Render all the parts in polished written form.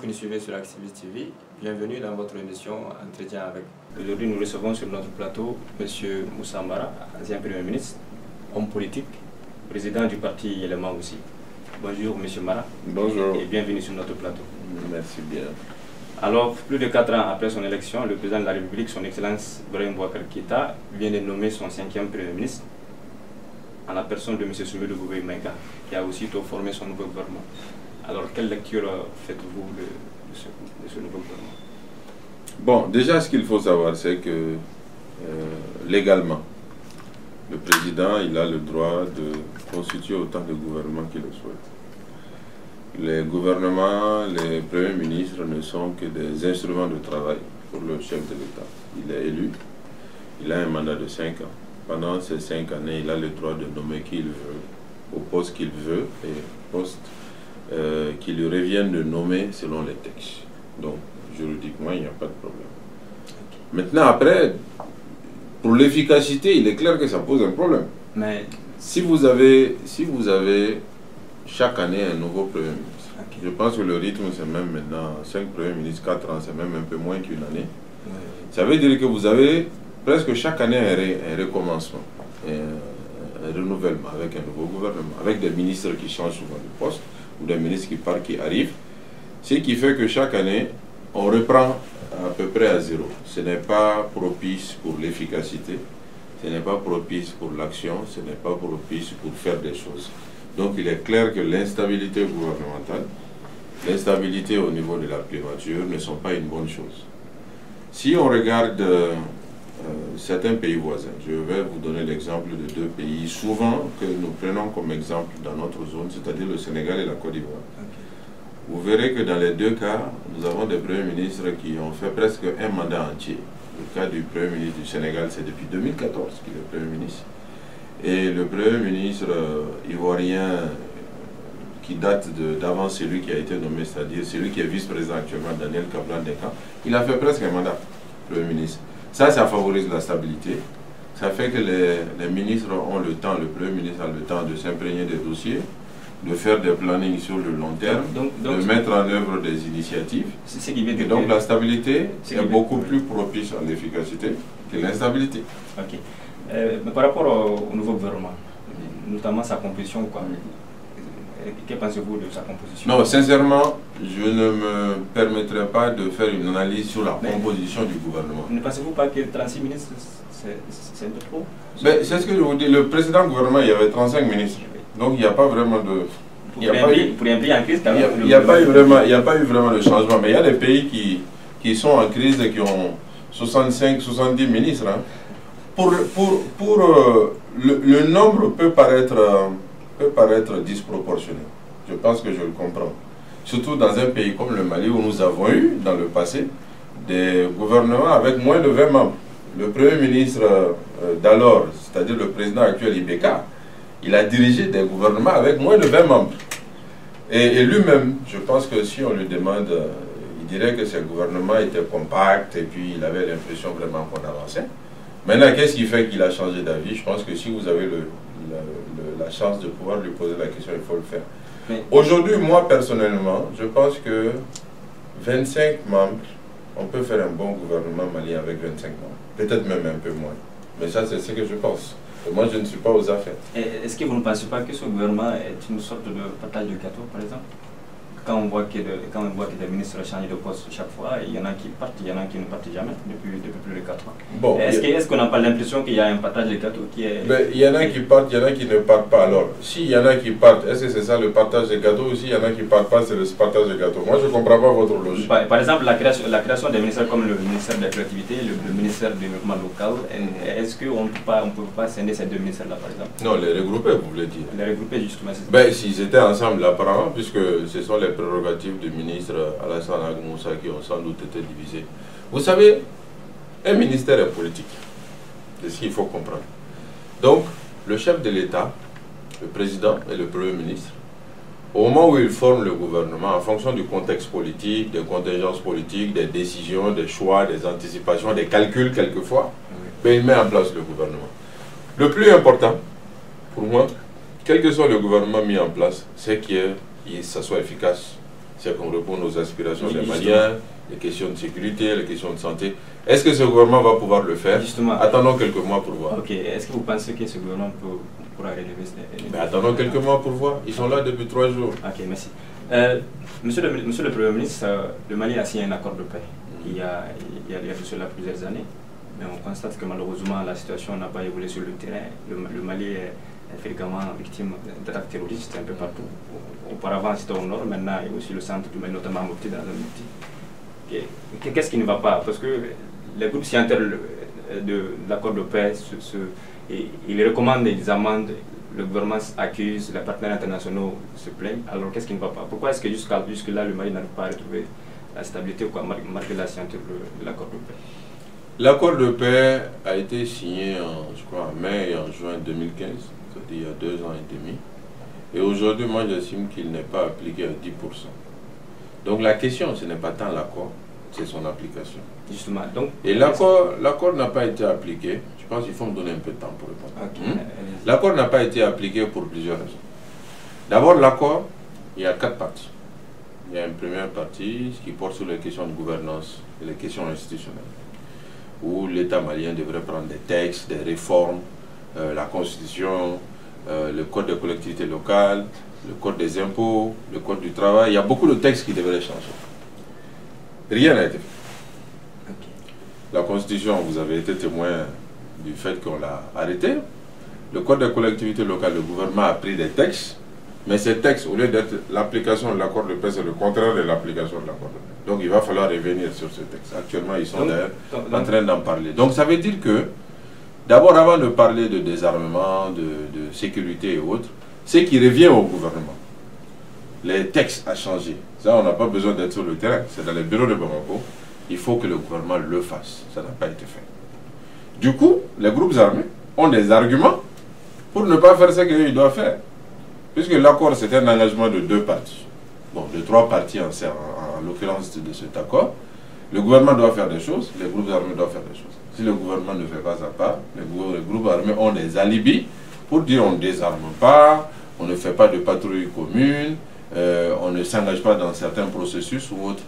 qui nous suivez sur Activist TV, bienvenue dans votre émission Entretien avec. Aujourd'hui, nous recevons sur notre plateau M. Moussa Mara, ancien Premier ministre, homme politique, président du parti Élément aussi. Bonjour M. Mara. Bonjour. Et bienvenue sur notre plateau. Merci bien. Alors, plus de 4 ans après son élection, le président de la République, son Excellence Ibrahim Boubacar Keïta, vient de nommer son 5e Premier ministre en la personne de M. Soumaïla Gougueye Maïga, qui a aussitôt formé son nouveau gouvernement. Alors, quelle lecture faites-vous de ce nouveau gouvernement? Bon, déjà, ce qu'il faut savoir, c'est que légalement, le président, il a le droit de constituer autant de gouvernements qu'il le souhaite. Les gouvernements, les premiers ministres ne sont que des instruments de travail pour le chef de l'État. Il est élu, il a un mandat de 5 ans. Pendant ces 5 années, il a le droit de nommer qui il veut, au poste qu'il veut, et poste qui lui reviennent de nommer selon les textes. Donc, juridiquement, il n'y a pas de problème. Maintenant, après, pour l'efficacité, il est clair que ça pose un problème. Mais si vous avez chaque année un nouveau Premier ministre, je pense que le rythme, c'est même maintenant 5 Premiers ministres, 4 ans, c'est même un peu moins qu'une année. Ça veut dire que vous avez presque chaque année un recommencement, un renouvellement avec un nouveau gouvernement, avec des ministres qui changent souvent de poste, ou des ministres qui partent, qui arrivent. Ce qui fait que chaque année, on reprend à peu près à zéro. Ce n'est pas propice pour l'efficacité, ce n'est pas propice pour l'action, ce n'est pas propice pour faire des choses. Donc il est clair que l'instabilité gouvernementale, l'instabilité au niveau de la primature ne sont pas une bonne chose. Si on regarde certains pays voisins, je vais vous donner l'exemple de 2 pays souvent que nous prenons comme exemple dans notre zone, c'est-à-dire le Sénégal et la Côte d'Ivoire. Vous verrez que dans les 2 cas, nous avons des premiers ministres qui ont fait presque un mandat entier. Le cas du Premier ministre du Sénégal, c'est depuis 2014 qu'il est Premier ministre. Et le Premier ministre ivoirien qui date d'avant celui qui a été nommé, c'est-à-dire celui qui est vice-président actuellement, Daniel Kablan-Deka, il a fait presque un mandat, Premier ministre. Ça favorise la stabilité. Ça fait que les ministres ont le temps, le Premier ministre a le temps de s'imprégner des dossiers, de faire des plannings sur le long terme, de mettre en œuvre des initiatives. Ce qui veut dire et donc la stabilité est beaucoup plus propice à l'efficacité que l'instabilité. Ok. Mais par rapport au nouveau gouvernement, notamment sa composition, quoi, que pensez-vous de sa composition? Non, sincèrement, je ne me permettrai pas de faire une analyse sur la composition du gouvernement. Ne pensez-vous pas que 36 ministres, c'est un peu trop? C'est ce que je vous dis. Le précédent gouvernement, il y avait 35 ministres. Donc il n'y a pas vraiment de... Pour un pays en crise, quand même. Il n'y a pas eu vraiment de changement. Mais il y a des pays qui sont en crise et qui ont 65, 70 ministres. Hein. Le nombre peut paraître disproportionné. Je pense que je le comprends. Surtout dans un pays comme le Mali où nous avons eu dans le passé des gouvernements avec moins de 20 membres. Le Premier ministre d'alors, c'est-à-dire le président actuel Ibeka, il a dirigé des gouvernements avec moins de 20 membres. Et lui-même, je pense que si on lui demande, il dirait que ces gouvernements étaient compacts et puis il avait l'impression vraiment qu'on avançait. Maintenant, qu'est-ce qui fait qu'il a changé d'avis? Je pense que si vous avez la chance de pouvoir lui poser la question, il faut le faire. Aujourd'hui, moi personnellement, je pense que 25 membres, on peut faire un bon gouvernement malien avec 25 membres. Peut-être même un peu moins. Mais ça, c'est ce que je pense. Et moi, je ne suis pas aux affaires. Est-ce que vous ne pensez pas que ce gouvernement est une sorte de partage de gâteau, par exemple? Quand on voit que des ministres changent de poste chaque fois, il y en a qui partent, il y en a qui ne partent jamais depuis plus de 4 ans. Bon, est-ce qu'on n'a pas l'impression qu'il y a un partage de gâteau qui est... Il y en a qui partent, il y en a qui ne partent pas. Alors, s'il y en a qui partent, est-ce que c'est ça le partage de gâteau? Ou s'il y en a qui ne partent pas, c'est le partage de gâteau? Moi, je ne comprends pas votre logique. Par exemple, la création des ministères comme le ministère des collectivités, le ministère du développement local, est-ce qu'on ne peut pas scinder ces 2 ministères-là, par exemple? Non, les regrouper, vous voulez dire. Les regrouper, justement. S'ils étaient ensemble, apparemment, puisque ce sont les prérogatives du ministre Alassane Moussa qui ont sans doute été divisées. Vous savez, un ministère est politique. C'est ce qu'il faut comprendre. Donc, le chef de l'État, le président et le Premier ministre, au moment où ils forment le gouvernement, en fonction du contexte politique, des contingences politiques, des décisions, des choix, des anticipations, des calculs quelquefois, il met en place le gouvernement. Le plus important, pour moi, quel que soit le gouvernement mis en place, c'est que ça soit efficace. c'est qu'on réponde aux aspirations des Maliens, les questions de sécurité, les questions de santé. Est-ce que ce gouvernement va pouvoir le faire? Justement. Attendons quelques mois pour voir. Ok, est-ce que vous pensez que ce gouvernement pourra relever Mais attendons quelques mois pour voir. Ils sont là depuis 3 jours. Ok, merci. Monsieur le Premier ministre, le Mali a signé un accord de paix il y a de cela plusieurs années. Mais on constate que malheureusement la situation n'a pas évolué sur le terrain. Le Mali est fréquemment victime d'attaques terroristes un peu partout. Auparavant c'était au nord, maintenant il y a aussi le centre du Mali, notamment à Mopti, dans le Mopti. Qu'est-ce qui ne va pas? Parce que les groupes signataires de l'accord de paix, ils recommandent des amendes, le gouvernement accuse, les partenaires internationaux se plaignent. Alors qu'est-ce qui ne va pas? Pourquoi est-ce que jusque-là le Mali n'arrive pas à retrouver la stabilité ou marquer la signature de l'accord de paix? L'accord de paix a été signé je crois, en mai et en juin 2015, c'est-à-dire il y a 2 ans et demi. Et aujourd'hui, moi j'estime qu'il n'est pas appliqué à 10%. Donc la question, ce n'est pas tant l'accord, c'est son application. Justement. Donc, et l'accord n'a pas été appliqué. Je pense qu'il faut me donner un peu de temps pour répondre. Okay. L'accord n'a pas été appliqué pour plusieurs raisons. D'abord, l'accord, il y a 4 parties. Il y a une première partie qui porte sur les questions de gouvernance et les questions institutionnelles, où l'État malien devrait prendre des textes, des réformes, la Constitution, le Code des collectivités locales, le Code des impôts, le Code du travail. Il y a beaucoup de textes qui devraient changer. Rien n'a été fait. Okay. La Constitution, vous avez été témoin du fait qu'on l'a arrêté. Le Code des collectivités locales, le gouvernement a pris des textes, mais ces textes, au lieu d'être l'application de l'accord de paix, c'est le contraire de l'application de l'accord de paix. Donc il va falloir revenir sur ce texte. Actuellement, ils sont en train d'en parler. Donc ça veut dire que, d'abord, avant de parler de désarmement, de sécurité et autres, ce qui revient au gouvernement, les textes à changer. Ça, on n'a pas besoin d'être sur le terrain. C'est dans les bureaux de Bamako. Il faut que le gouvernement le fasse. Ça n'a pas été fait. Du coup, les groupes armés ont des arguments pour ne pas faire ce qu'ils doivent faire. Puisque l'accord, c'est un engagement de 2 parties. Bon, de 3 parties en l'occurrence de cet accord. Le gouvernement doit faire des choses, les groupes armés doivent faire des choses. Si le gouvernement ne fait pas sa part, les groupes armés ont des alibis pour dire on ne désarme pas, on ne fait pas de patrouille commune, on ne s'engage pas dans certains processus ou autres.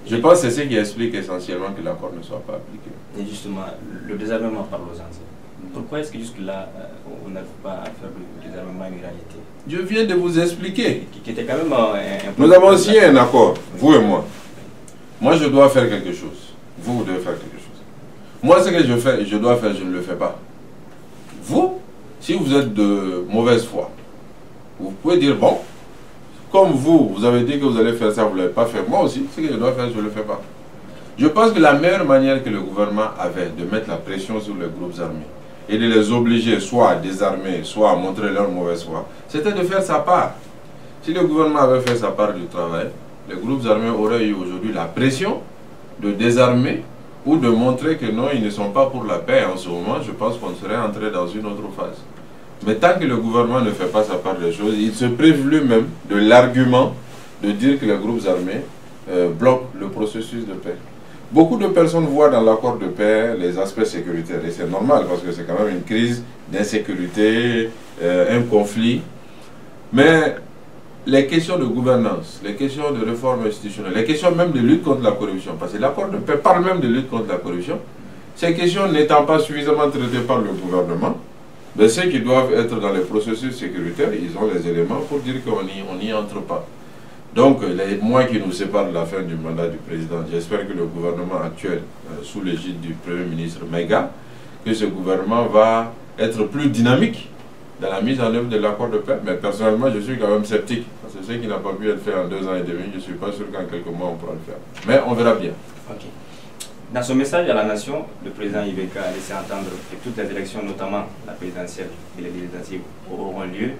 Je pense que c'est ce qui explique essentiellement que l'accord ne soit pas appliqué. Et justement, le désarmement par l'OSAN, pourquoi est-ce que jusque-là, on n'arrive pas à faire le désarmement une réalité? Je viens de vous expliquer. Qui était quand même Nous avons signé un accord, vous et moi. Moi, je dois faire quelque chose. Vous devez faire quelque chose. Moi, ce que je dois faire, je ne le fais pas. Vous, si vous êtes de mauvaise foi, vous pouvez dire, bon, comme vous avez dit que vous allez faire ça, vous ne l'avez pas fait. Moi aussi, ce que je dois faire, je ne le fais pas. Je pense que la meilleure manière que le gouvernement avait de mettre la pression sur les groupes armés et de les obliger soit à désarmer, soit à montrer leur mauvaise foi, c'était de faire sa part. Si le gouvernement avait fait sa part du travail, les groupes armés auraient eu aujourd'hui la pression de désarmer ou de montrer que non, ils ne sont pas pour la paix. En ce moment, je pense qu'on serait entré dans une autre phase. Mais tant que le gouvernement ne fait pas sa part des choses, il se prive lui-même de l'argument de dire que les groupes armés bloquent le processus de paix. Beaucoup de personnes voient dans l'accord de paix les aspects sécuritaires. Et c'est normal parce que c'est quand même une crise d'insécurité, un conflit. Mais les questions de gouvernance, les questions de réforme institutionnelle, les questions même de lutte contre la corruption, parce que l'accord de paix parle même de lutte contre la corruption, ces questions n'étant pas suffisamment traitées par le gouvernement, mais ceux qui doivent être dans les processus sécuritaires, ils ont les éléments pour dire qu'on n'y entre pas. Donc, les mois qui nous séparent de la fin du mandat du président, j'espère que le gouvernement actuel, sous l'égide du Premier ministre Maïga, que ce gouvernement va être plus dynamique dans la mise en œuvre de l'accord de paix. Mais personnellement, je suis quand même sceptique. Parce que ce qui n'a pas pu être fait en 2 ans et demi, je ne suis pas sûr qu'en quelques mois on pourra le faire. Mais on verra bien. Ok. Dans son message à la nation, le président Ibeka a laissé entendre que toutes les élections, notamment la présidentielle et les législatives, auront lieu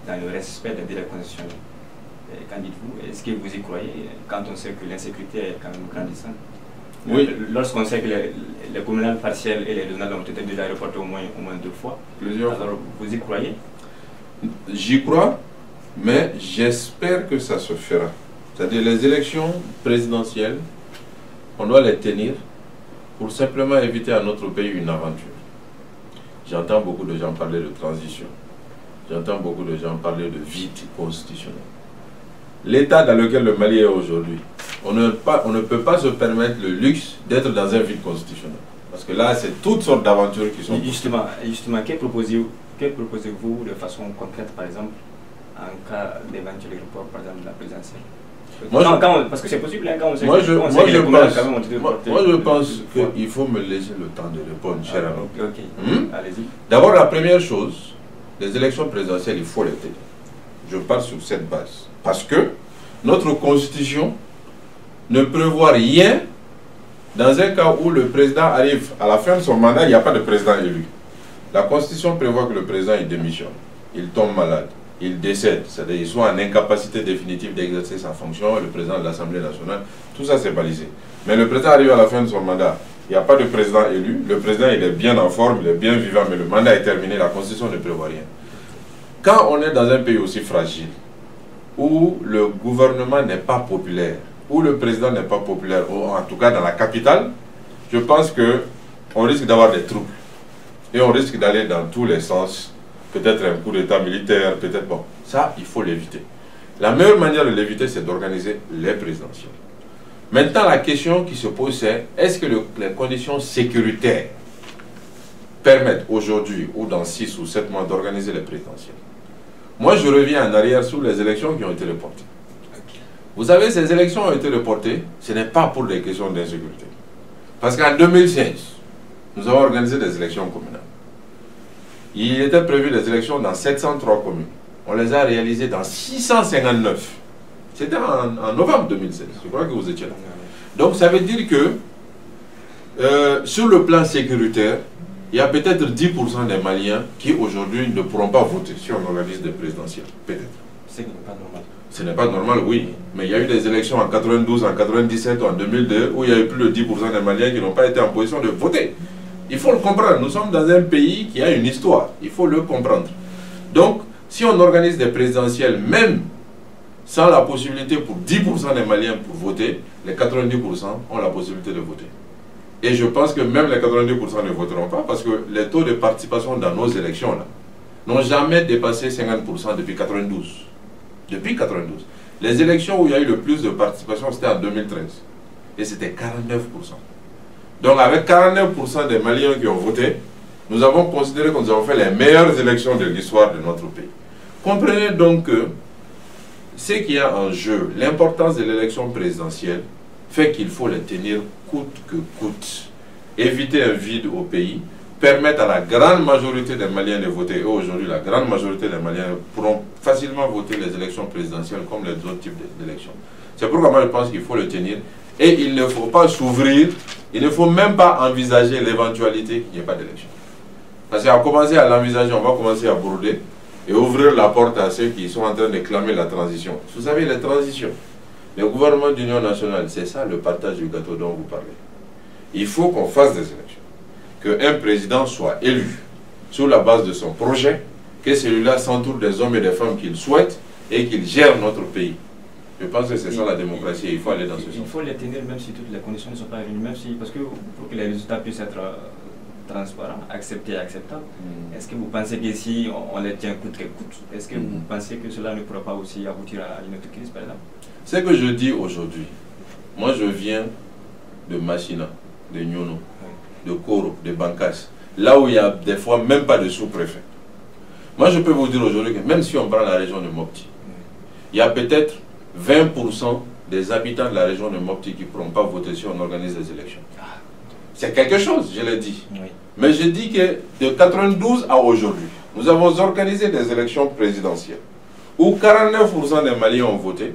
dans le respect des délais constitutionnels. Qu'en dites-vous? Est-ce que vous y croyez quand on sait que l'insécurité est quand même grandissante? Oui. Lorsqu'on sait que les communales partielles et les régionales ont été déjà reportées au moins 2 fois. Plusieurs. Alors vous y croyez? J'y crois, mais j'espère que ça se fera. C'est-à-dire les élections présidentielles, on doit les tenir pour simplement éviter à notre pays une aventure. J'entends beaucoup de gens parler de transition. J'entends beaucoup de gens parler de vide constitutionnel. l'état dans lequel le Mali est aujourd'hui, on ne peut pas se permettre le luxe d'être dans un vide constitutionnel. Parce que là, c'est toutes sortes d'aventures qui sont... Justement, que proposez-vous de façon concrète, par exemple, en cas d'éventuel report, par exemple, de la présidentielle? Parce que c'est possible, hein, quand on sait je pense qu'il faut me laisser le temps de répondre, cher ami. Allez-y. D'abord, la première chose, les élections présidentielles, il faut les tenir. Je pars sur cette base. Parce que notre constitution ne prévoit rien dans un cas où le président arrive à la fin de son mandat, il n'y a pas de président élu. La constitution prévoit que le président il démissionne, il tombe malade, il décède, c'est-à-dire qu'il soit en incapacité définitive d'exercer sa fonction, le président de l'Assemblée nationale, tout ça c'est balisé. Mais le président arrive à la fin de son mandat, il n'y a pas de président élu, le président il est bien en forme, il est bien vivant, mais le mandat est terminé, la constitution ne prévoit rien. Quand on est dans un pays aussi fragile, où le gouvernement n'est pas populaire, où le président n'est pas populaire, ou en tout cas dans la capitale, je pense qu'on risque d'avoir des troubles. Et on risque d'aller dans tous les sens, peut-être un coup d'état militaire, peut-être... Bon, ça, il faut l'éviter. La meilleure manière de l'éviter, c'est d'organiser les présidentielles. Maintenant, la question qui se pose, c'est est-ce que les conditions sécuritaires permettent aujourd'hui, ou dans 6 ou 7 mois, d'organiser les présidentielles? Moi, je reviens en arrière sur les élections qui ont été reportées. Vous savez, ces élections ont été reportées, ce n'est pas pour des questions d'insécurité. Parce qu'en 2016, nous avons organisé des élections communales. Il était prévu des élections dans 703 communes. On les a réalisées dans 659. C'était en novembre 2016. Je crois que vous étiez là. Donc, ça veut dire que sur le plan sécuritaire, il y a peut-être 10% des Maliens qui aujourd'hui ne pourront pas voter si on organise des présidentielles. Peut-être. Ce n'est pas normal. Ce n'est pas normal, oui. Mais il y a eu des élections en 92, en 97, en 2002, où il y a eu plus de 10% des Maliens qui n'ont pas été en position de voter. Il faut le comprendre. Nous sommes dans un pays qui a une histoire. Il faut le comprendre. Donc, si on organise des présidentielles, même sans la possibilité pour 10% des Maliens pour voter, les 90% ont la possibilité de voter. Et je pense que même les 90% ne voteront pas parce que les taux de participation dans nos élections là n'ont jamais dépassé 50% depuis 92. Depuis 92. Les élections où il y a eu le plus de participation, c'était en 2013. Et c'était 49%. Donc avec 49% des Maliens qui ont voté, nous avons considéré que nous avons fait les meilleures élections de l'histoire de notre pays. Comprenez donc que ce qu'il y a en jeu, l'importance de l'élection présidentielle, fait qu'il faut les tenir coûte que coûte. Éviter un vide au pays, permettre à la grande majorité des Maliens de voter. Et aujourd'hui, la grande majorité des Maliens pourront facilement voter les élections présidentielles comme les autres types d'élections. C'est pourquoi moi je pense qu'il faut le tenir. Et il ne faut pas s'ouvrir, il ne faut même pas envisager l'éventualité qu'il n'y ait pas d'élection. Parce qu'à commencer à l'envisager, on va commencer à broder et ouvrir la porte à ceux qui sont en train de clamer la transition. Vous savez, les transitions, le gouvernement d'union nationale, c'est ça le partage du gâteau dont vous parlez. Il faut qu'on fasse des élections. Qu'un président soit élu sur la base de son projet, que celui-là s'entoure des hommes et des femmes qu'il souhaite et qu'il gère notre pays. Je pense que c'est ça la démocratie et il faut aller dans ce sens. Il faut les tenir même si toutes les conditions ne sont pas réunies, même si, parce que pour que les résultats puissent être transparents, acceptés et acceptables, est-ce que vous pensez que si on les tient coûte que coûte, est-ce que vous pensez que cela ne pourra pas aussi aboutir à une autre crise par exemple? Ce que je dis aujourd'hui, moi je viens de Machina, de Nyono, de Koro, de Bankas, là où il n'y a des fois même pas de sous-préfet. Moi je peux vous dire aujourd'hui que même si on prend la région de Mopti, il y a peut-être 20% des habitants de la région de Mopti qui ne pourront pas voter si on organise des élections. C'est quelque chose, je l'ai dit. Oui. Mais je dis que de 92 à aujourd'hui, nous avons organisé des élections présidentielles où 49% des Maliens ont voté,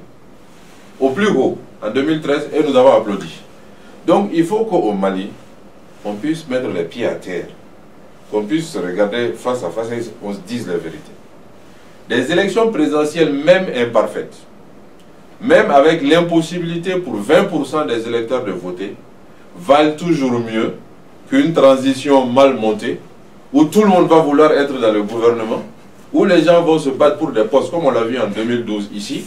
au plus haut, en 2013, et nous avons applaudi. Donc il faut qu'au Mali, on puisse mettre les pieds à terre, qu'on puisse se regarder face à face et qu'on se dise la vérité. Des élections présidentielles, même imparfaites, même avec l'impossibilité pour 20% des électeurs de voter, valent toujours mieux qu'une transition mal montée, où tout le monde va vouloir être dans le gouvernement, où les gens vont se battre pour des postes, comme on l'a vu en 2012 ici,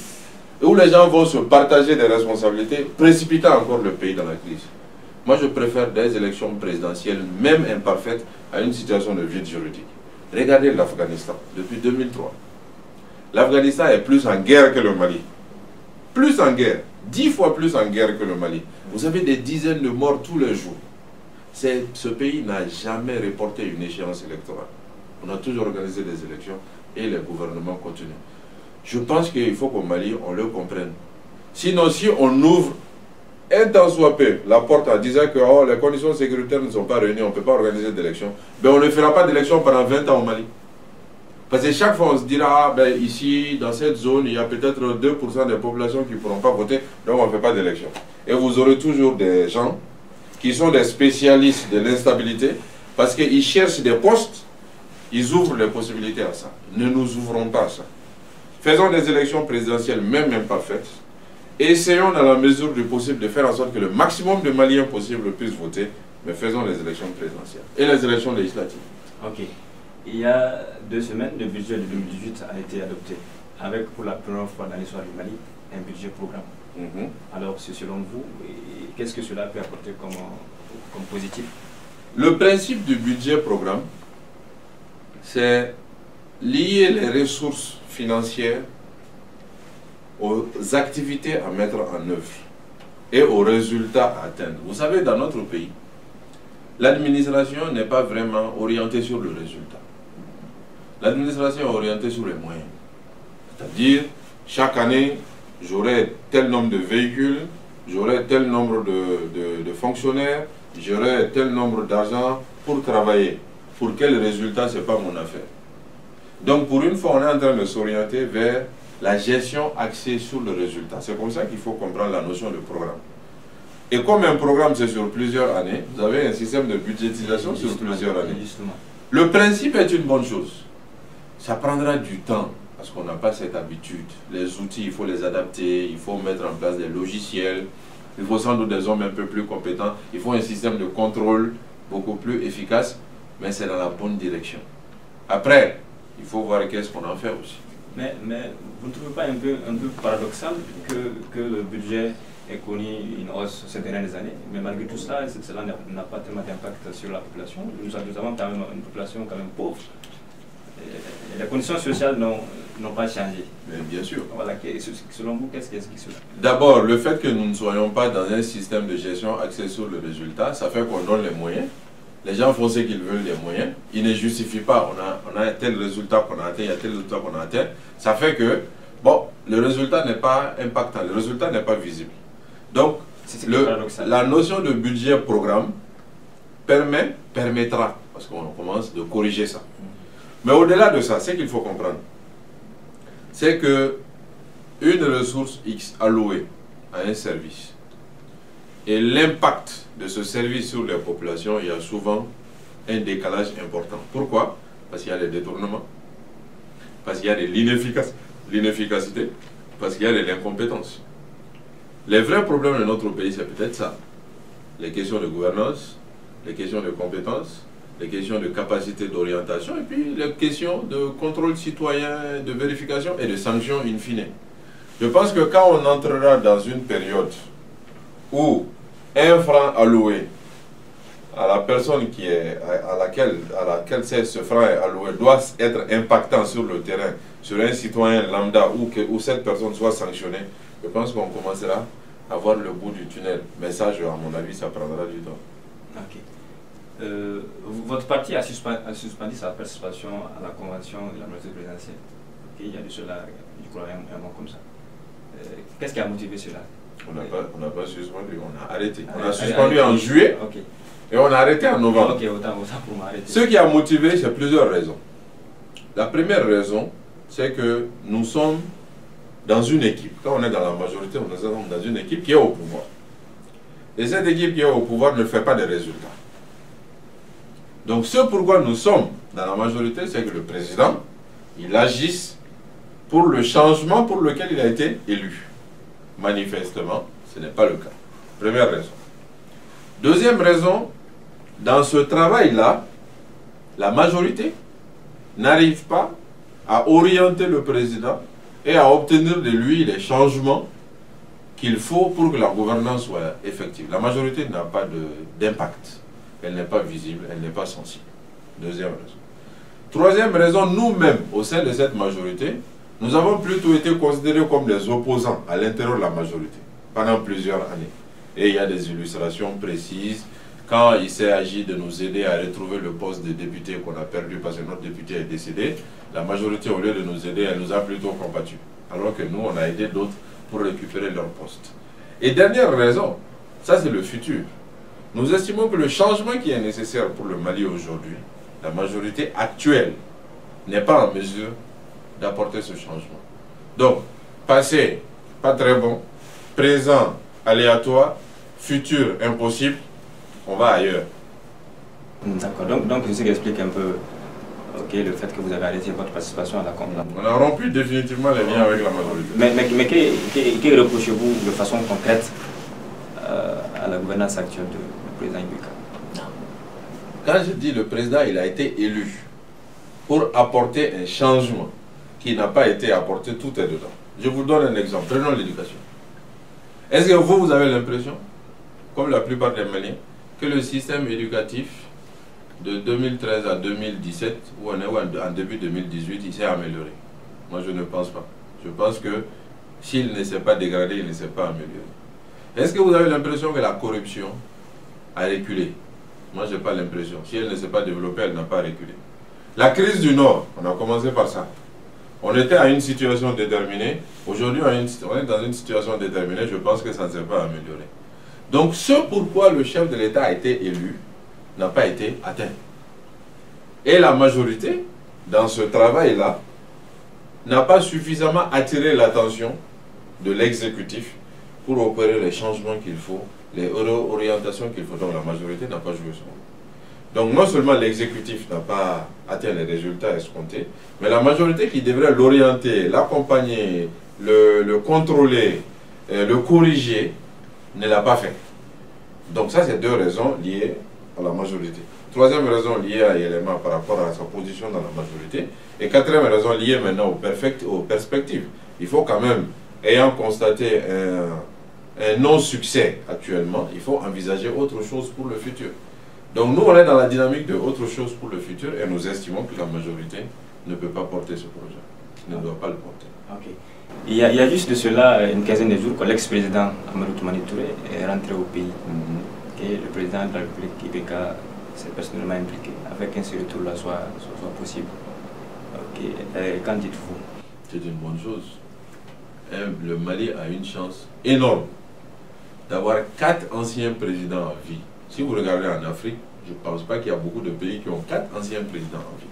et où les gens vont se partager des responsabilités, précipitant encore le pays dans la crise. Moi, je préfère des élections présidentielles, même imparfaites, à une situation de vide juridique. Regardez l'Afghanistan, depuis 2003. L'Afghanistan est plus en guerre que le Mali. plus en guerre, 10 fois plus en guerre que le Mali. Vous avez des dizaines de morts tous les jours. Ce pays n'a jamais reporté une échéance électorale. On a toujours organisé des élections et les gouvernements continuent. Je pense qu'il faut qu'au Mali, on le comprenne. Sinon, si on ouvre un temps soit peu la porte en disant que oh, les conditions sécuritaires ne sont pas réunies, on ne peut pas organiser d'élections, ben on ne fera pas d'élections pendant 20 ans au Mali. Parce que chaque fois on se dira, ah, ben ici, dans cette zone, il y a peut-être 2% des populations qui ne pourront pas voter, donc on ne fait pas d'élections. Et vous aurez toujours des gens qui sont des spécialistes de l'instabilité, parce qu'ils cherchent des postes, ils ouvrent les possibilités à ça. Ne nous ouvrons pas à ça. Faisons des élections présidentielles, même pas faites. Essayons dans la mesure du possible de faire en sorte que le maximum de Maliens possible puissent voter, mais faisons les élections présidentielles et les élections législatives. Ok. Il y a 2 semaines, le budget de 2018 a été adopté, avec pour la première fois dans l'histoire du Mali, un budget programme. Alors, selon vous, qu'est-ce que cela peut apporter comme positif? Le principe du budget programme, c'est lier les ressources financières aux activités à mettre en œuvre et aux résultats à atteindre. Vous savez, dans notre pays, l'administration n'est pas vraiment orientée sur le résultat. L'administration est orientée sur les moyens. C'est-à-dire, chaque année, j'aurai tel nombre de véhicules, j'aurai tel nombre de fonctionnaires, j'aurai tel nombre d'argent pour travailler. Pour quel résultat, ce n'est pas mon affaire. Donc, pour une fois, on est en train de s'orienter vers la gestion axée sur le résultat. C'est comme ça qu'il faut comprendre la notion de programme. Et comme un programme, c'est sur plusieurs années, vous avez un système de budgétisation sur plusieurs années. Le principe est une bonne chose. Ça prendra du temps, parce qu'on n'a pas cette habitude. Les outils, il faut les adapter, il faut mettre en place des logiciels, il faut sans doute des hommes un peu plus compétents, il faut un système de contrôle beaucoup plus efficace, mais c'est dans la bonne direction. Après, il faut voir qu'est-ce qu'on en fait aussi. Mais vous ne trouvez pas un peu paradoxal que le budget ait connu une hausse ces dernières années, mais malgré tout cela, cela n'a pas tellement d'impact sur la population. Nous avons quand même une population quand même pauvre. Et les conditions sociales n'ont pas changé. Mais bien sûr. Voilà, selon vous, qu'est-ce qui explique cela? D'abord, le fait que nous ne soyons pas dans un système de gestion axé sur le résultat, ça fait qu'on donne les moyens. Les gens font ce qu'ils veulent des moyens. Ils ne justifient pas. On a tel résultat qu'on a atteint, il y a tel résultat qu'on a atteint. Ça fait que, bon, le résultat n'est pas impactant, le résultat n'est pas visible. Donc, la notion de budget programme permettra, parce qu'on commence de corriger ça. Mais au-delà de ça, ce qu'il faut comprendre, c'est que une ressource X allouée à un service et l'impact de ce service sur les populations, il y a souvent un décalage important. Pourquoi? Parce qu'il y a des détournements, parce qu'il y a de l'inefficacité, parce qu'il y a de l'incompétence. Les vrais problèmes de notre pays, c'est peut-être ça. Les questions de gouvernance, les questions de compétences, les questions de capacité d'orientation et puis les questions de contrôle citoyen, de vérification et de sanctions in fine. Je pense que quand on entrera dans une période où un franc alloué à la personne à laquelle ce franc est alloué doit être impactant sur le terrain, sur un citoyen lambda où cette personne soit sanctionnée, je pense qu'on commencera à voir le bout du tunnel. Mais ça, à mon avis, ça prendra du temps. Ok. Votre parti a suspendu sa participation à la convention de la majorité présidentielle. Okay, il y a de cela, je crois, un mois comme ça. Qu'est-ce qui a motivé cela? On n'a pas suspendu, on a arrêté. On a suspendu en juillet et on a arrêté en novembre. Ok, autant pour m'arrêter. Ce qui a motivé, c'est plusieurs raisons. La première raison, c'est que nous sommes dans une équipe. Quand on est dans la majorité, on est dans une équipe qui est au pouvoir. Et cette équipe qui est au pouvoir ne fait pas de résultats. Donc ce pourquoi nous sommes dans la majorité, c'est que le président, il agisse pour le changement pour lequel il a été élu. Manifestement, ce n'est pas le cas. Première raison. Deuxième raison, dans ce travail-là, la majorité n'arrive pas à orienter le président et à obtenir de lui les changements qu'il faut pour que la gouvernance soit effective. La majorité n'a pas d'impact. Elle n'est pas visible, elle n'est pas sensible. Deuxième raison. Troisième raison, nous-mêmes, au sein de cette majorité, nous avons plutôt été considérés comme des opposants à l'intérieur de la majorité pendant plusieurs années. Et il y a des illustrations précises. Quand il s'est agi de nous aider à retrouver le poste de député qu'on a perdu parce que notre député est décédé, la majorité, au lieu de nous aider, elle nous a plutôt combattus. Alors que nous, on a aidé d'autres pour récupérer leur poste. Et dernière raison, ça c'est le futur. Nous estimons que le changement qui est nécessaire pour le Mali aujourd'hui, la majorité actuelle n'est pas en mesure d'apporter ce changement. Donc, passé, pas très bon, présent, aléatoire, futur, impossible, on va ailleurs. D'accord, donc ce qui explique un peu le fait que vous avez arrêté votre participation à la COP. On a rompu définitivement les liens avec la majorité. Mais que reprochez-vous de façon concrète à la gouvernance actuelle du président Ibeka? Quand je dis le président, il a été élu pour apporter un changement qui n'a pas été apporté, tout est dedans. Je vous donne un exemple. Prenons l'éducation. Est-ce que vous avez l'impression, comme la plupart des Maliens, que le système éducatif de 2013 à 2017, où on est en début 2018, il s'est amélioré? Moi, je ne pense pas. Je pense que s'il ne s'est pas dégradé, il ne s'est pas amélioré. Est-ce que vous avez l'impression que la corruption a reculé? Moi, je n'ai pas l'impression. Si elle ne s'est pas développée, elle n'a pas reculé. La crise du Nord, on a commencé par ça. On était à une situation déterminée. Aujourd'hui, on est dans une situation déterminée. Je pense que ça ne s'est pas amélioré. Donc, ce pourquoi le chef de l'État a été élu n'a pas été atteint. Et la majorité, dans ce travail-là, n'a pas suffisamment attiré l'attention de l'exécutif pour opérer les changements qu'il faut, les orientations qu'il faut. Donc, la majorité n'a pas joué son rôle. Donc non seulement l'exécutif n'a pas atteint les résultats escomptés, mais la majorité qui devrait l'orienter, l'accompagner, le contrôler, le corriger, ne l'a pas fait. Donc ça, c'est deux raisons liées à la majorité. Troisième raison liée à l'élément par rapport à sa position dans la majorité. Et quatrième raison liée maintenant aux perspectives. Il faut quand même, ayant constaté un non-succès actuellement, il faut envisager autre chose pour le futur. Donc nous, on est dans la dynamique de autre chose pour le futur et nous estimons que la majorité ne peut pas porter ce projet, ne doit pas le porter. Okay. Il y a juste de cela une quinzaine de jours que l'ex-président Amadou Toumani Touré est rentré au pays. Et le président de la République, Ibeka, s'est personnellement impliqué afin qu'un ce retour-là soit possible. Qu'en dites-vous? C'est une bonne chose. Le Mali a une chance énorme d'avoir 4 anciens présidents à vie. Si vous regardez en Afrique, je ne pense pas qu'il y a beaucoup de pays qui ont 4 anciens présidents en vie.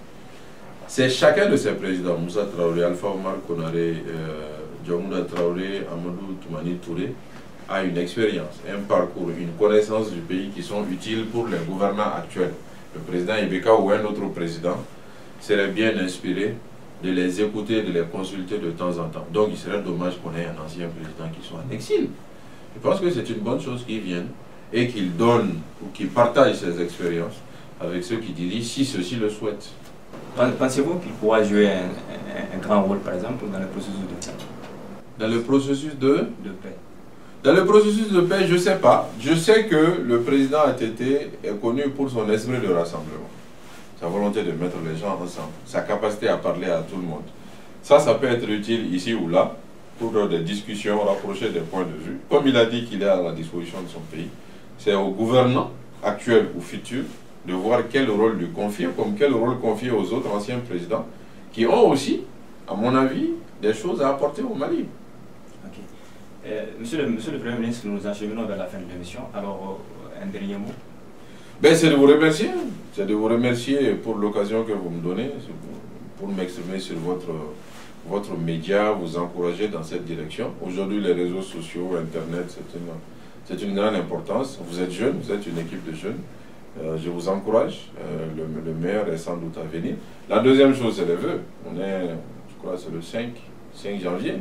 C'est chacun de ces présidents, Moussa Traoré, Alpha Omar Konaré, Djamouda Traoré, Amadou Toumani Touré, a une expérience, un parcours, une connaissance du pays qui sont utiles pour les gouvernants actuels. Le président Ibeka ou un autre président serait bien inspiré de les écouter, de les consulter de temps en temps. Donc il serait dommage qu'on ait un ancien président qui soit en exil. Je pense que c'est une bonne chose qu'il vienne et qu'il donne ou qu'il partage ses expériences avec ceux qui dirigent, si ceux-ci le souhaitent. Pensez-vous qu'il pourra jouer un grand rôle, par exemple, dans le processus de paix? Dans le processus de paix. Dans le processus de paix, je ne sais pas. Je sais que le président ATT est connu pour son esprit de rassemblement, sa volonté de mettre les gens ensemble, sa capacité à parler à tout le monde. Ça peut être utile ici ou là pour des discussions, rapprocher des points de vue. Comme il a dit qu'il est à la disposition de son pays, c'est aux gouvernants, actuels ou futurs, de voir quel rôle lui confier, comme quel rôle confier aux autres anciens présidents, qui ont aussi, à mon avis, des choses à apporter au Mali. Okay. Monsieur le Premier ministre, nous acheminons vers la fin de l'émission. Alors, un dernier mot? C'est de vous remercier. C'est de vous remercier pour l'occasion que vous me donnez, pour m'exprimer sur votre média, vous encourager dans cette direction. Aujourd'hui, les réseaux sociaux, Internet, c'est une grande importance. Vous êtes jeunes, vous êtes une équipe de jeunes. Je vous encourage. Le meilleur est sans doute à venir. La deuxième chose, c'est les vœux. On est, je crois, c'est le 5 janvier.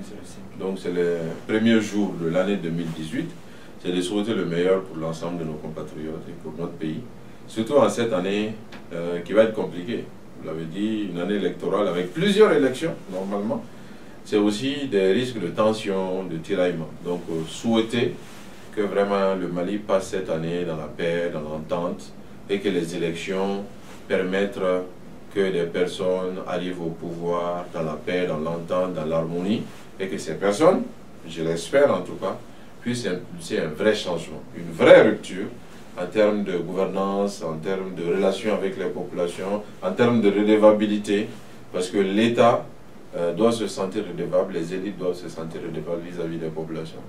Donc, c'est le premier jour de l'année 2018. C'est de souhaiter le meilleur pour l'ensemble de nos compatriotes et pour notre pays. Surtout en cette année qui va être compliquée. Vous l'avez dit, une année électorale avec plusieurs élections, normalement. C'est aussi des risques de tension, de tiraillement. Donc, souhaiter que vraiment le Mali passe cette année dans la paix, dans l'entente, et que les élections permettent que des personnes arrivent au pouvoir dans la paix, dans l'entente, dans l'harmonie, et que ces personnes, je l'espère en tout cas, puissent impulser un vrai changement, une vraie rupture en termes de gouvernance, en termes de relations avec les populations, en termes de redevabilité, parce que l'État doit se sentir redevable, les élites doivent se sentir redevables vis-à-vis des populations.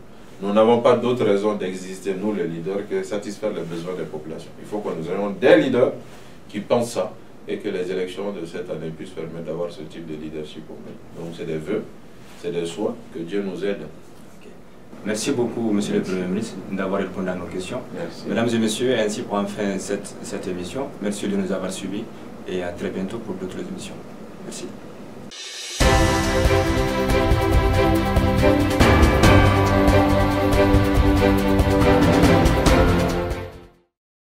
Nous n'avons pas d'autre raison d'exister, nous les leaders, que satisfaire les besoins des populations. Il faut que nous ayons des leaders qui pensent ça et que les élections de cette année puissent permettre d'avoir ce type de leadership au pays. Donc c'est des vœux, c'est des souhaits, que Dieu nous aide. Merci beaucoup, Monsieur le Premier ministre, d'avoir répondu à nos questions. Merci. Mesdames et messieurs, ainsi prend fin cette émission. Merci de nous avoir suivis et à très bientôt pour d'autres émissions. Merci.